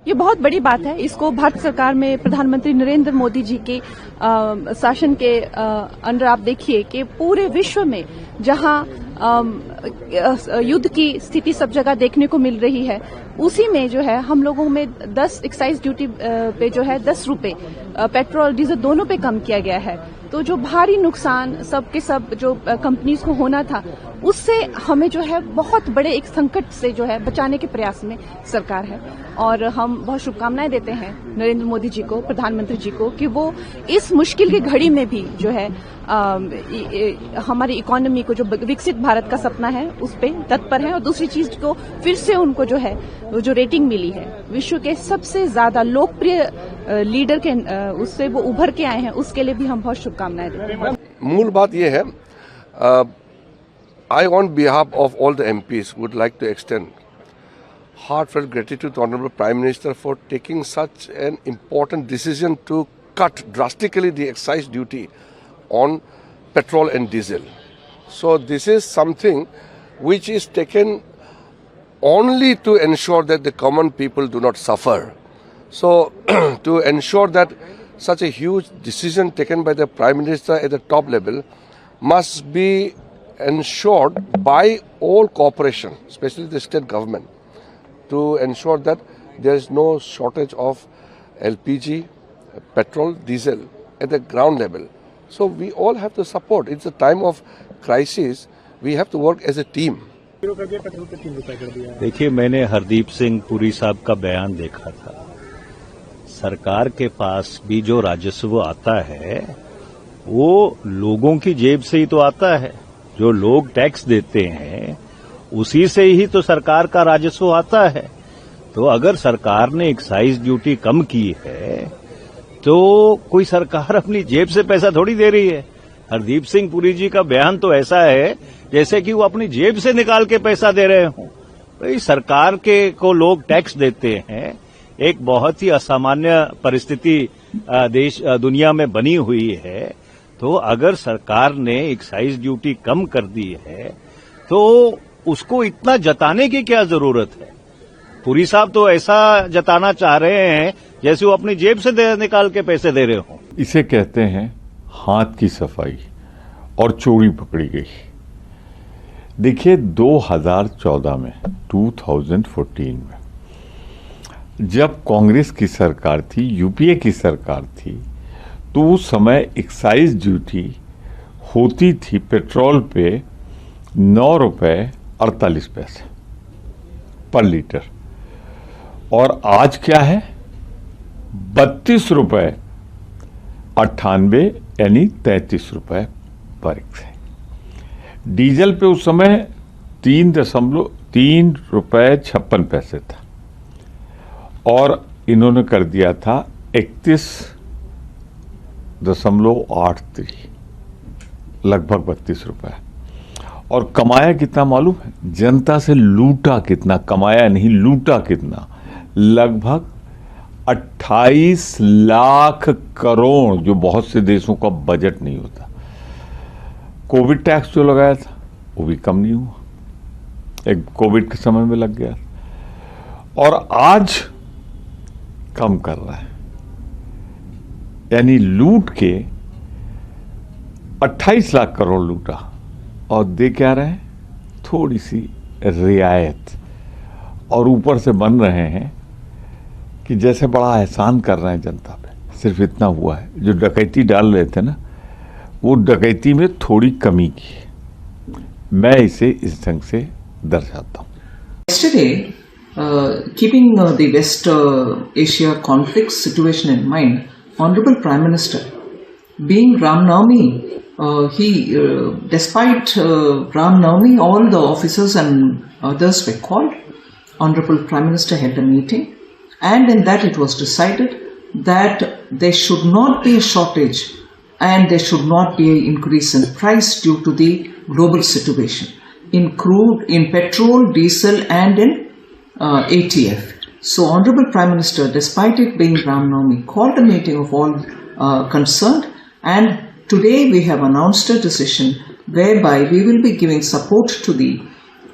ये बहुत बड़ी बात है। इसको भारत सरकार में प्रधानमंत्री नरेंद्र मोदी जी के शासन के अंडर आप देखिए कि पूरे विश्व में जहां युद्ध की स्थिति सब जगह देखने को मिल रही है, उसी में जो है हम लोगों में 10 एक्साइज ड्यूटी पे जो है 10 रुपए पेट्रोल डीजल दोनों पे कम किया गया है। तो जो भारी नुकसान सब के सब जो कंपनीज को होना था, उससे हमें जो है बहुत बड़े एक संकट से जो है बचाने के प्रयास में सरकार है। और हम बहुत शुभकामनाएं देते हैं नरेंद्र मोदी जी को, प्रधानमंत्री जी को, कि वो इस मुश्किल की घड़ी में भी जो है हमारी इकोनॉमी को, जो विकसित भारत का सपना है, उस पे तत्पर है। और दूसरी चीज को फिर से उनको जो है जो रेटिंग मिली है विश्व के सबसे ज्यादा लोकप्रिय लीडर के, उससे वो उभर के आए हैं, उसके लिए भी हम बहुत शुभकामनाएं देते हैं। मूल बात यह है, I on behalf of all the MPs would like to extend heartfelt gratitude to Honorable Prime Minister for taking such an important decision to cut drastically the excise duty on petrol and diesel. So this is something which is taken only to ensure that the common people do not suffer. So to ensure that such a huge decision taken by the Prime Minister at the top level must be ensured by all cooperation, especially the state government, to ensure that there is no shortage of LPG, petrol, diesel at the ground level. So we all have to support. It's a time of crisis. We have to work as a team. देखिए, मैंने हरदीप सिंह पुरी साहब का बयान देखा था। सरकार के पास भी जो राजस्व आता है वो लोगों की जेब से ही तो आता है। जो लोग टैक्स देते हैं उसी से ही तो सरकार का राजस्व आता है। तो अगर सरकार ने एक्साइज ड्यूटी कम की है तो कोई सरकार अपनी जेब से पैसा थोड़ी दे रही है। हरदीप सिंह पुरी जी का बयान तो ऐसा है जैसे कि वो अपनी जेब से निकाल के पैसा दे रहे हों। भाई, सरकार के को लोग टैक्स देते हैं। एक बहुत ही असामान्य परिस्थिति दुनिया में बनी हुई है। तो अगर सरकार ने एक्साइज ड्यूटी कम कर दी है तो उसको इतना जताने की क्या जरूरत है। पुरी साहब तो ऐसा जताना चाह रहे हैं जैसे वो अपनी जेब से निकाल के पैसे दे रहे हो। इसे कहते हैं हाथ की सफाई और चोरी पकड़ी गई। देखिए, 2014 में 2014 में जब कांग्रेस की सरकार थी, यूपीए की सरकार थी, तो उस समय एक्साइज ड्यूटी होती थी पेट्रोल पे 9 रुपये 48 पैसे पर लीटर, और आज क्या है 32 रुपये 98 यानी 33 रुपये पर एक्साइज। डीजल पे उस समय 3.3 रुपये 56 पैसे था और इन्होंने कर दिया था 31.83, लगभग 32 रुपये। और कमाया कितना मालूम है? जनता से लूटा कितना, कमाया नहीं लूटा कितना, लगभग 28 लाख करोड़, जो बहुत से देशों का बजट नहीं होता। कोविड टैक्स जो लगाया था वो भी कम नहीं हुआ, एक कोविड के समय में लग गया, और आज कम कर रहा है। यानी लूट के 28 लाख करोड़ लूटा और दे क्या रहे हैं? थोड़ी सी रियायत, और ऊपर से बन रहे हैं कि जैसे बड़ा एहसान कर रहे हैं जनता पे। सिर्फ इतना हुआ है, जो डकैती डाल रहे थे ना, वो डकैती में थोड़ी कमी की है। मैं इसे इस ढंग से दर्शाता हूँ। Yesterday, keeping the West Asia conflict situation in mind, Honorable Prime Minister, being Ram Navami, despite Ram Navami, all the officers and others were called. Honorable Prime Minister held a meeting, and in that it was decided that there should not be a shortage and there should not be an increase in price due to the global situation in crude, in petrol, diesel, and in ATF. So Honorable Prime Minister, despite it being Ram Navami, called a meeting of all concerned, and today we have announced a decision whereby we will be giving support to the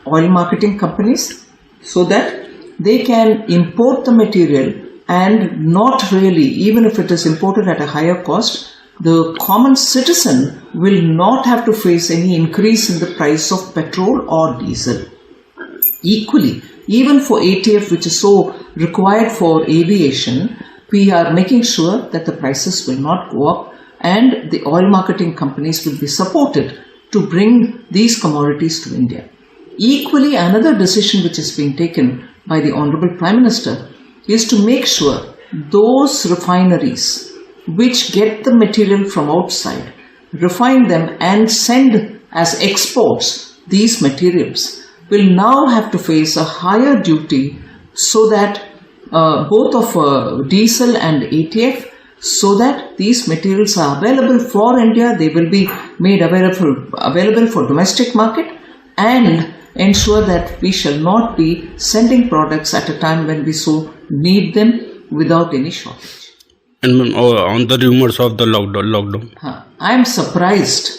oil marketing companies so that they can import the material and not really, even if it is imported at a higher cost, the common citizen will not have to face any increase in the price of petrol or diesel. Equally, even for ATF, which is so required for aviation, we are making sure that the prices will not go up and the oil marketing companies will be supported to bring these commodities to India. Equally, another decision which is being taken by the Honorable Prime Minister is to make sure those refineries which get the material from outside, refine them and send as exports these materials, will now have to face a higher duty so that both of diesel and ATF, so that these materials are available for India, they will be made available for domestic market, and ensure that we shall not be sending products at a time when we so need them without any shortage. And on the rumors of the lockdown. I am surprised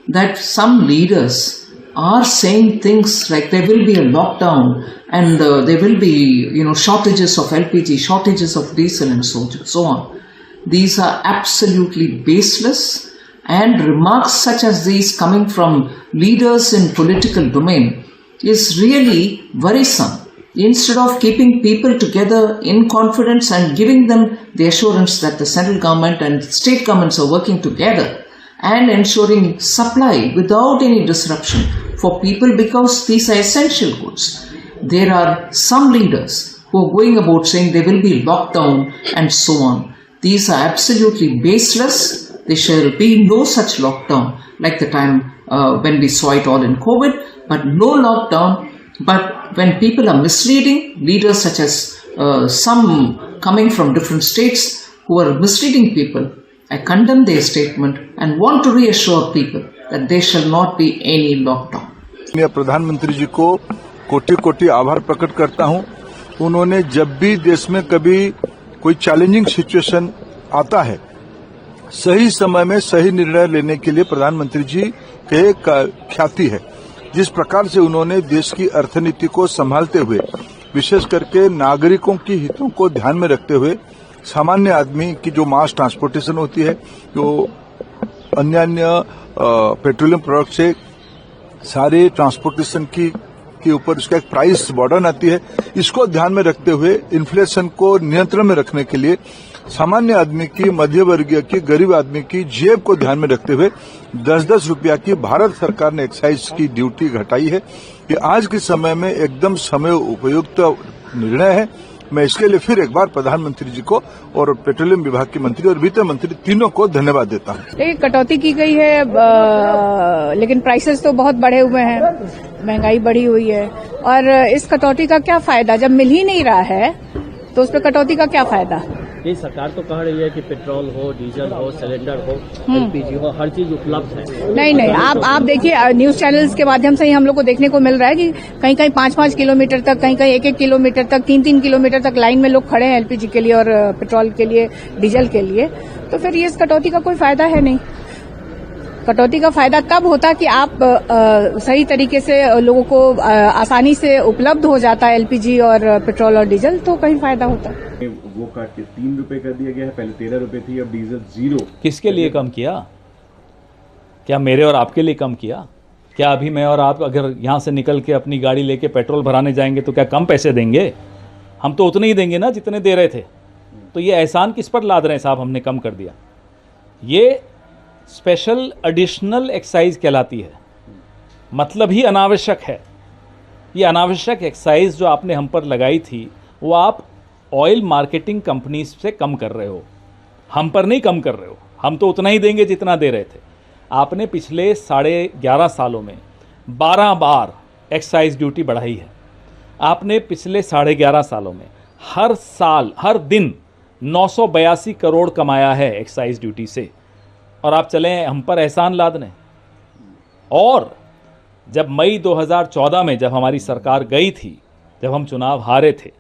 that some leaders are saying things like there will be a lockdown and there will be, shortages of LPG, shortages of diesel and so on. These are absolutely baseless, and remarks such as these coming from leaders in political domain is really worrisome. Instead of keeping people together in confidence and giving them the assurance that the central government and state governments are working together and ensuring supply without any disruption for people, because these are essential goods. There are some leaders who are going about saying there will be lockdown and so on. These are absolutely baseless. There shall be no such lockdown like the time when we saw it all in COVID, but no lockdown. But when people are misleading, leaders such as some coming from different states who are misleading people, I condemn their statement and want to reassure people that there shall not be any lockdown. मैं प्रधानमंत्री जी को कोटि कोटि आभार प्रकट करता हूं। उन्होंने जब भी देश में कभी कोई चैलेंजिंग सिचुएशन आता है, सही समय में सही निर्णय लेने के लिए प्रधानमंत्री जी के ख्याति है। जिस प्रकार से उन्होंने देश की अर्थनीति को संभालते हुए, विशेष करके नागरिकों की हितों को ध्यान में रखते हुए, सामान्य आदमी की जो मास ट्रांसपोर्टेशन होती है, जो अन्य पेट्रोलियम प्रोडक्ट से सारे ट्रांसपोर्टेशन के ऊपर उसका एक प्राइस बर्डन आती है, इसको ध्यान में रखते हुए इन्फ्लेशन को नियंत्रण में रखने के लिए सामान्य आदमी की, मध्य वर्गीय की, गरीब आदमी की जेब को ध्यान में रखते हुए 10-10 रुपया की भारत सरकार ने एक्साइज की ड्यूटी घटाई है। ये आज के समय में एकदम समय उपयुक्त निर्णय है। मैं इसके लिए फिर एक बार प्रधानमंत्री जी को और पेट्रोलियम विभाग के मंत्री और वित्त मंत्री तीनों को धन्यवाद देता हूँ। कटौती की गई है, लेकिन प्राइसेस तो बहुत बढ़े हुए हैं, महंगाई बढ़ी हुई है, और इस कटौती का क्या फायदा? जब मिल ही नहीं रहा है तो उस पर कटौती का क्या फायदा? ये सरकार तो कह रही है कि पेट्रोल हो, डीजल हो, सिलेंडर हो, एलपीजी हो, हर चीज उपलब्ध है। नहीं, आप देखिए, न्यूज चैनल्स के माध्यम से ही हम लोग को देखने को मिल रहा है कि कहीं कहीं 5-5 किलोमीटर तक, कहीं कहीं 1-1 किलोमीटर तक, 3-3 किलोमीटर तक लाइन में लोग खड़े हैं एलपीजी के लिए और पेट्रोल के लिए, डीजल के लिए। तो फिर ये इस कटौती का कोई फायदा है नहीं। कटौती का फायदा तब होता कि आप सही तरीके से लोगों को आसानी से उपलब्ध हो जाता है एलपीजी और पेट्रोल और डीजल, तो कहीं फायदा होता। वो काट के 3 रुपए कर दिया गया है, पहले 13 रुपए थी, अब डीजल 0। किसके लिए कम किया? क्या मेरे और आपके लिए कम किया? क्या अभी मैं और आप अगर यहाँ से निकल के अपनी गाड़ी लेके पेट्रोल भराने जाएंगे तो क्या कम पैसे देंगे? हम तो उतने ही देंगे ना जितने दे रहे थे। तो ये एहसान किस पर लाद रहे हैं साहब? हमने कम कर दिया। ये स्पेशल एडिशनल एक्साइज कहलाती है, मतलब ही अनावश्यक है। ये अनावश्यक एक्साइज जो आपने हम पर लगाई थी, वो आप ऑयल मार्केटिंग कंपनीज से कम कर रहे हो, हम पर नहीं कम कर रहे हो। हम तो उतना ही देंगे जितना दे रहे थे। आपने पिछले 11.5 सालों में 12 बार एक्साइज ड्यूटी बढ़ाई है। आपने पिछले 11.5 सालों में हर साल, हर दिन 982 करोड़ कमाया है एक्साइज ड्यूटी से, और आप चले हम पर एहसान लादने। और जब मई 2014 में जब हमारी सरकार गई थी, जब हम चुनाव हारे थे,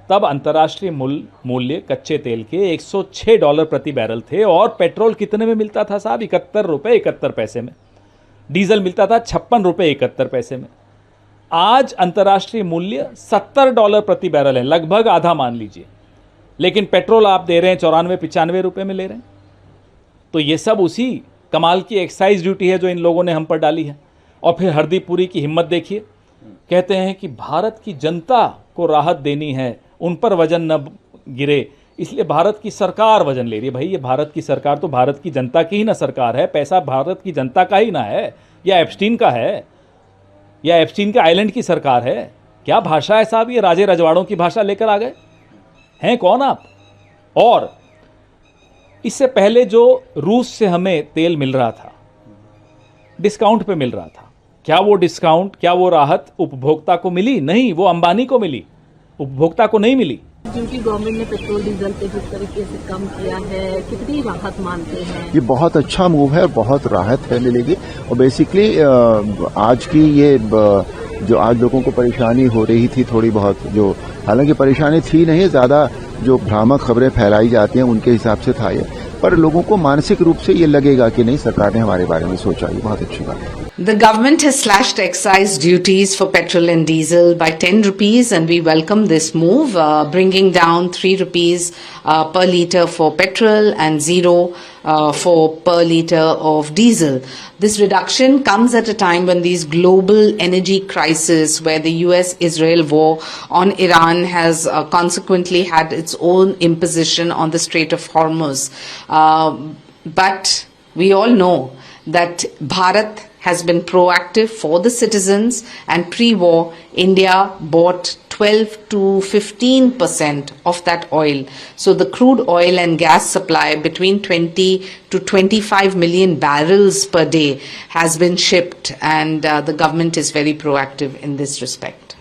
तब अंतर्राष्ट्रीय मूल्य कच्चे तेल के $106 प्रति बैरल थे, और पेट्रोल कितने में मिलता था साहब? 71 रुपये 71 पैसे में। डीजल मिलता था 56 रुपये 71 पैसे में। आज अंतर्राष्ट्रीय मूल्य $70 प्रति बैरल है, लगभग आधा मान लीजिए। लेकिन पेट्रोल आप दे रहे हैं 94-95 रुपए में ले रहे हैं। तो ये सब उसी कमाल की एक्साइज ड्यूटी है जो इन लोगों ने हम पर डाली है। और फिर हरदीप पुरी की हिम्मत देखिए, कहते हैं कि भारत की जनता को राहत देनी है, उन पर वजन न गिरे, इसलिए भारत की सरकार वजन ले रही है। भाई ये भारत की सरकार तो भारत की जनता की ही ना सरकार है, पैसा भारत की जनता का ही ना है, या एप्स्टीन का है, या एप्स्टीन के आइलैंड की सरकार है। क्या भाषा है साहब, ये राजे रजवाड़ों की भाषा लेकर आ गए हैं कौन आप? और इससे पहले जो रूस से हमें तेल मिल रहा था, डिस्काउंट पे मिल रहा था, क्या वो डिस्काउंट, क्या वो राहत उपभोक्ता को मिली? नहीं, वो अंबानी को मिली, उपभोक्ता को नहीं मिली। क्योंकि गवर्नमेंट ने पेट्रोल डीजल पे जिस तरीके से कम किया है, कितनी राहत मानते हैं? ये बहुत अच्छा मूव है और बहुत राहत है मिलेगी। और बेसिकली आज की ये जो आज लोगों को परेशानी हो रही थी थोड़ी बहुत, जो हालांकि परेशानी थी नहीं, ज्यादा जो भ्रामक खबरें फैलाई जाती हैं उनके हिसाब से था ये, पर लोगों को मानसिक रूप से ये लगेगा कि नहीं, सरकार ने हमारे बारे में सोचा, ये बहुत अच्छी बात है। The government has slashed excise duties for petrol and diesel by 10 rupees, and we welcome this move, bringing down 3 rupees per litre for petrol and 0 for per litre of diesel. This reduction comes at a time when these global energy crisis, where the US-Israel war on Iran has consequently had its own imposition on the Strait of Hormuz. But we all know that Bharat has been proactive for the citizens, and pre-war India bought 12 to 15% of that oil. So the crude oil and gas supply between 20 to 25 million barrels per day has been shipped, and the government is very proactive in this respect.